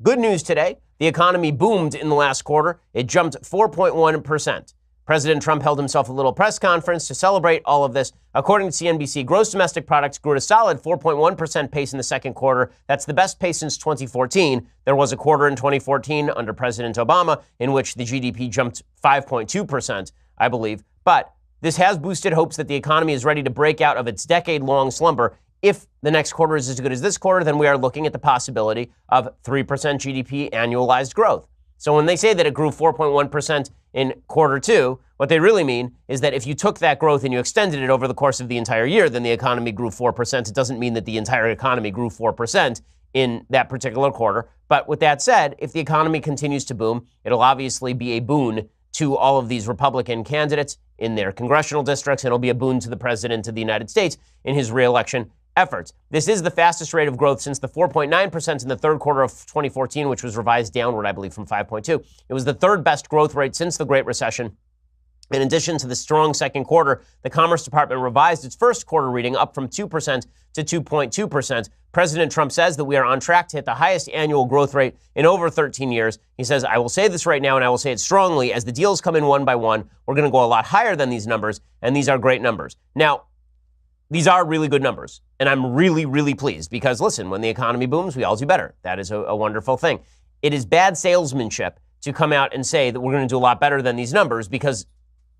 Good news today. The economy boomed in the last quarter. It jumped 4.1%. President Trump held himself a little press conference to celebrate all of this. According to CNBC, gross domestic products grew at a solid 4.1% pace in the second quarter. That's the best pace since 2014. There was a quarter in 2014 under President Obama in which the GDP jumped 5.2%, I believe. But this has boosted hopes that the economy is ready to break out of its decade-long slumber. If the next quarter is as good as this quarter, then we are looking at the possibility of 3% GDP annualized growth. So when they say that it grew 4.1% in quarter two, what they really mean is that if you took that growth and you extended it over the course of the entire year, then the economy grew 4%. It doesn't mean that the entire economy grew 4% in that particular quarter. But with that said, if the economy continues to boom, it'll obviously be a boon to all of these Republican candidates in their congressional districts, and it'll be a boon to the president of the United States in his reelection efforts. This is the fastest rate of growth since the 4.9% in the third quarter of 2014, which was revised downward, I believe, from 5.2. It was the third best growth rate since the Great Recession. In addition to the strong second quarter, the Commerce Department revised its first quarter reading up from 2% to 2.2%. President Trump says that we are on track to hit the highest annual growth rate in over 13 years. He says, I will say this right now, and I will say it strongly. As the deals come in one by one, we're going to go a lot higher than these numbers, and these are great numbers. Now, these are really good numbers, and I'm really, really pleased because, listen, when the economy booms, we all do better. That is a wonderful thing. It is bad salesmanship to come out and say that we're going to do a lot better than these numbers because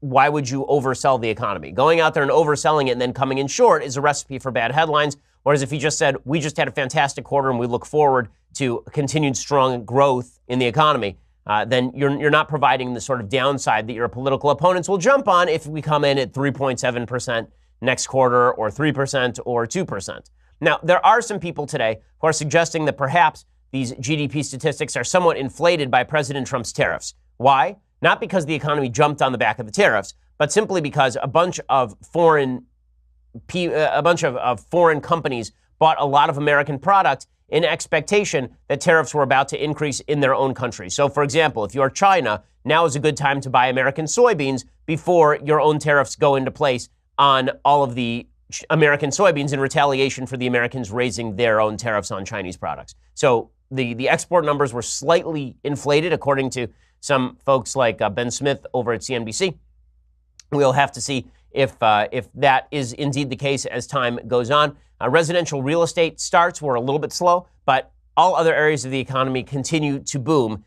why would you oversell the economy? Going out there and overselling it and then coming in short is a recipe for bad headlines. Whereas if you just said, we just had a fantastic quarter and we look forward to continued strong growth in the economy, then you're not providing the sort of downside that your political opponents will jump on if we come in at 3.7% next quarter or 3% or 2%. Now, there are some people today who are suggesting that perhaps these GDP statistics are somewhat inflated by President Trump's tariffs. Why? Not because the economy jumped on the back of the tariffs, but simply because a bunch of foreign companies bought a lot of American product in expectation that tariffs were about to increase in their own country. So, for example, if you're China, now is a good time to buy American soybeans before your own tariffs go into place on all of the American soybeans in retaliation for the Americans raising their own tariffs on Chinese products. So the export numbers were slightly inflated, according to some folks like Ben Smith over at CNBC. We'll have to see if that is indeed the case as time goes on. Residential real estate starts were a little bit slow, but all other areas of the economy continue to boom.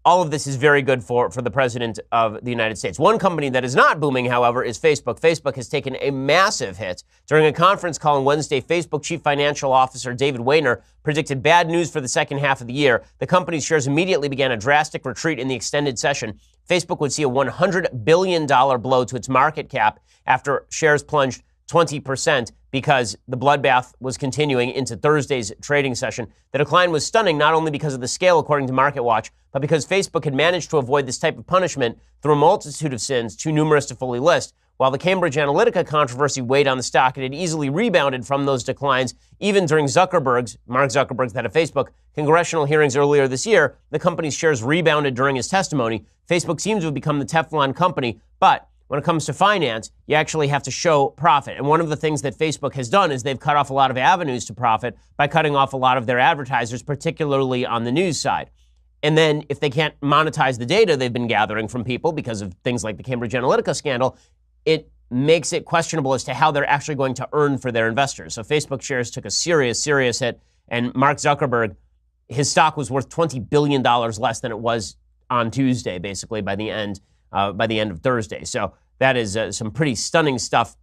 All of this is very good for the president of the United States. One company that is not booming, however, is Facebook. Facebook has taken a massive hit. During a conference call on Wednesday, Facebook Chief Financial Officer David Wayner predicted bad news for the second half of the year. The company's shares immediately began a drastic retreat in the extended session. Facebook would see a $100 billion blow to its market cap after shares plunged 20% because the bloodbath was continuing into Thursday's trading session. The decline was stunning not only because of the scale, according to MarketWatch, but because Facebook had managed to avoid this type of punishment through a multitude of sins, too numerous to fully list. While the Cambridge Analytica controversy weighed on the stock, it had easily rebounded from those declines, even during Mark Zuckerberg's head of Facebook, congressional hearings earlier this year. The company's shares rebounded during his testimony. Facebook seems to have become the Teflon company, but when it comes to finance, you actually have to show profit. And one of the things that Facebook has done is they've cut off a lot of avenues to profit by cutting off a lot of their advertisers, particularly on the news side. And then if they can't monetize the data they've been gathering from people because of things like the Cambridge Analytica scandal, it makes it questionable as to how they're actually going to earn for their investors. So Facebook shares took a serious hit. And Mark Zuckerberg, his stock was worth $20 billion less than it was on Tuesday, basically, by the end of Thursday. So that is some pretty stunning stuff.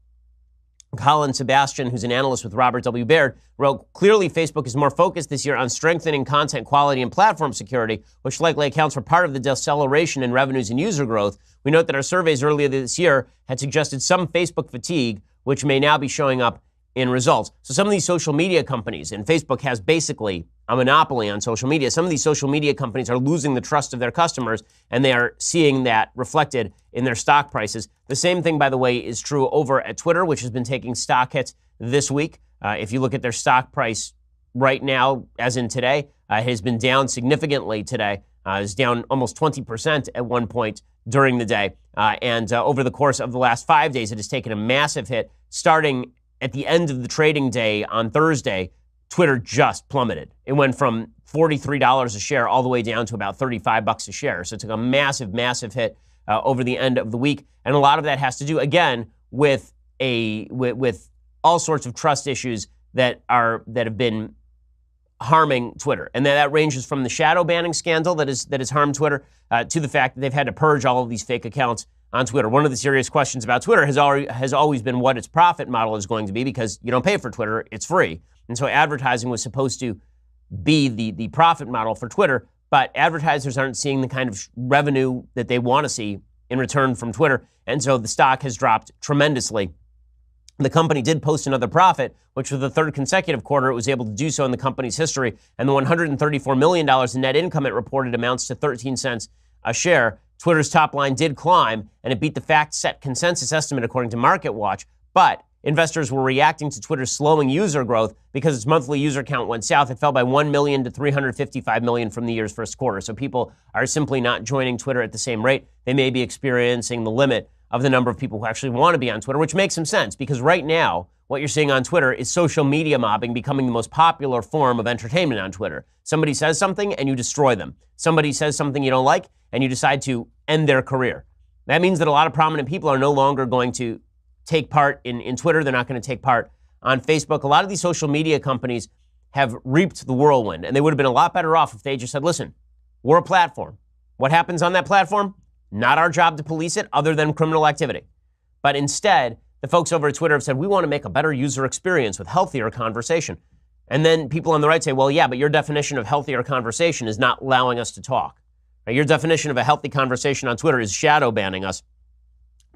Colin Sebastian, who's an analyst with Robert W. Baird, wrote, clearly Facebook is more focused this year on strengthening content quality and platform security, which likely accounts for part of the deceleration in revenues and user growth. We note that our surveys earlier this year had suggested some Facebook fatigue, which may now be showing up in results. So some of these social media companies, and Facebook has basically a monopoly on social media, some of these social media companies are losing the trust of their customers, and they are seeing that reflected in their stock prices. The same thing, by the way, is true over at Twitter, which has been taking stock hits this week. If you look at their stock price right now, as in today, it has been down significantly today. It's down almost 20% at one point during the day. And over the course of the last 5 days, it has taken a massive hit, starting at the end of the trading day on Thursday. Twitter just plummeted. It went from $43 a share all the way down to about $35 a share. So it took a massive, massive hit over the end of the week. And a lot of that has to do, again, with all sorts of trust issues that have been harming Twitter. And that ranges from the shadow banning scandal that has harmed Twitter to the fact that they've had to purge all of these fake accounts on Twitter. One of the serious questions about Twitter has always been what its profit model is going to be, because you don't pay for Twitter, it's free. And so advertising was supposed to be the profit model for Twitter, but advertisers aren't seeing the kind of revenue that they want to see in return from Twitter. And so the stock has dropped tremendously. The company did post another profit, which for the third consecutive quarter, it was able to do so in the company's history. And the $134 million in net income it reported amounts to 13 cents a share. Twitter's top line did climb, and it beat the fact-set consensus estimate according to MarketWatch. But investors were reacting to Twitter's slowing user growth because its monthly user count went south. It fell by 1 million to 355 million from the year's first quarter. So people are simply not joining Twitter at the same rate. They may be experiencing the limit of the number of people who actually want to be on Twitter, which makes some sense because right now, what you're seeing on Twitter is social media mobbing becoming the most popular form of entertainment on Twitter. Somebody says something and you destroy them. Somebody says something you don't like and you decide to end their career. That means that a lot of prominent people are no longer going to take part in Twitter. They're not going to take part on Facebook. A lot of these social media companies have reaped the whirlwind, and they would have been a lot better off if they just said, listen, we're a platform. What happens on that platform? Not our job to police it other than criminal activity. But instead, the folks over at Twitter have said, we want to make a better user experience with healthier conversation. And then people on the right say, well, yeah, but your definition of healthier conversation is not allowing us to talk. Right? Your definition of a healthy conversation on Twitter is shadow banning us,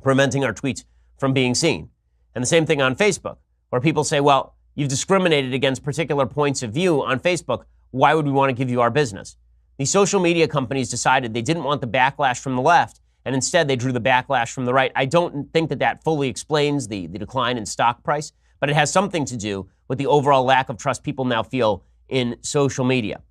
preventing our tweets from being seen. And the same thing on Facebook, where people say, well, you've discriminated against particular points of view on Facebook. Why would we want to give you our business? These social media companies decided they didn't want the backlash from the left, and instead they drew the backlash from the right. I don't think that fully explains the decline in stock price, but it has something to do with the overall lack of trust people now feel in social media.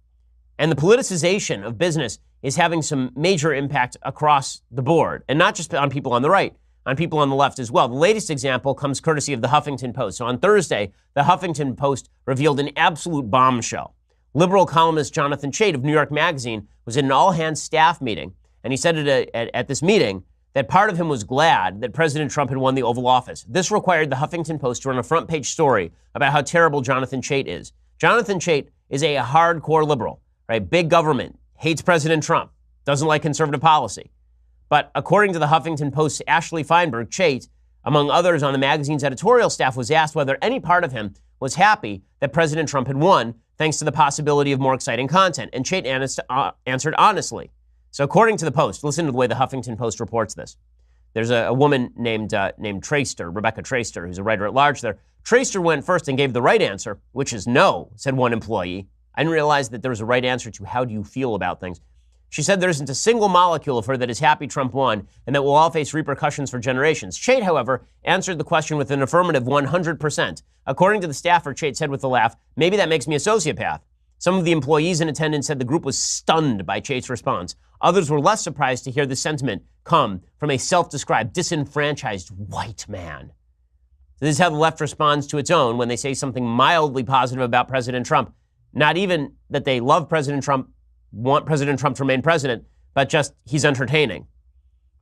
And the politicization of business is having some major impact across the board, and not just on people on the right, on people on the left as well. The latest example comes courtesy of the Huffington Post. So on Thursday, the Huffington Post revealed an absolute bombshell. Liberal columnist Jonathan Chait of New York Magazine was in an all-hands staff meeting, and he said at this meeting that part of him was glad that President Trump had won the Oval Office. This required the Huffington Post to run a front-page story about how terrible Jonathan Chait is. Jonathan Chait is a hardcore liberal, right? Big government, hates President Trump, doesn't like conservative policy. But according to the Huffington Post's Ashley Feinberg, Chait, among others on the magazine's editorial staff, was asked whether any part of him was happy that President Trump had won, thanks to the possibility of more exciting content. And Chait answered honestly. So according to the Post, listen to the way the Huffington Post reports this. There's a woman named Traister, Rebecca Traister, who's a writer at large there. Traister went first and gave the right answer, which is no, said one employee. I didn't realize that there was a right answer to how do you feel about things. She said there isn't a single molecule of her that is happy Trump won and that we'll all face repercussions for generations. Chait, however, answered the question with an affirmative 100%. According to the staffer, Chait said with a laugh, maybe that makes me a sociopath. Some of the employees in attendance said the group was stunned by Chait's response. Others were less surprised to hear the sentiment come from a self-described disenfranchised white man. This is how the left responds to its own when they say something mildly positive about President Trump. Not even that they love President Trump, want President Trump to remain president, but just he's entertaining.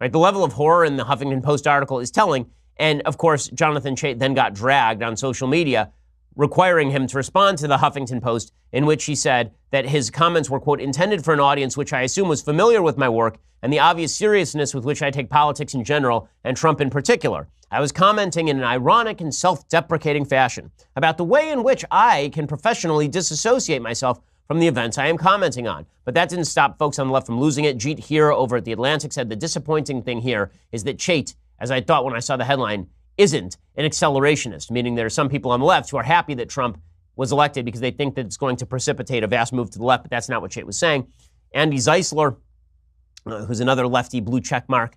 Right? The level of horror in the Huffington Post article is telling, and of course, Jonathan Chait then got dragged on social media, requiring him to respond to the Huffington Post, in which he said that his comments were, quote, intended for an audience which I assume was familiar with my work and the obvious seriousness with which I take politics in general and Trump in particular. I was commenting in an ironic and self-deprecating fashion about the way in which I can professionally disassociate myself from the events I am commenting on. But that didn't stop folks on the left from losing it. Jeet here over at The Atlantic said the disappointing thing here is that Chait, as I thought when I saw the headline, isn't an accelerationist, meaning there are some people on the left who are happy that Trump was elected because they think that it's going to precipitate a vast move to the left, but that's not what Chait was saying. Andy Zeisler, who's another lefty blue check mark,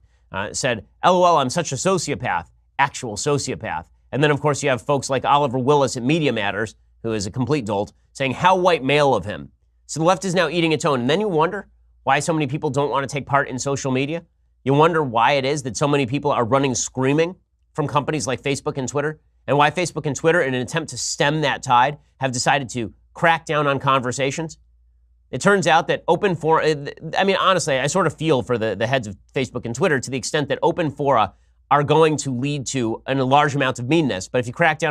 said, LOL, I'm such a sociopath, actual sociopath. And then, of course, you have folks like Oliver Willis at Media Matters, who is a complete dolt, saying, how white male of him. So the left is now eating its own. And then you wonder why so many people don't want to take part in social media. You wonder why it is that so many people are running screaming from companies like Facebook and Twitter and why Facebook and Twitter, in an attempt to stem that tide, have decided to crack down on conversations. It turns out that open fora, I mean, honestly, I sort of feel for the heads of Facebook and Twitter to the extent that open fora are going to lead to a large amount of meanness. But if you crack down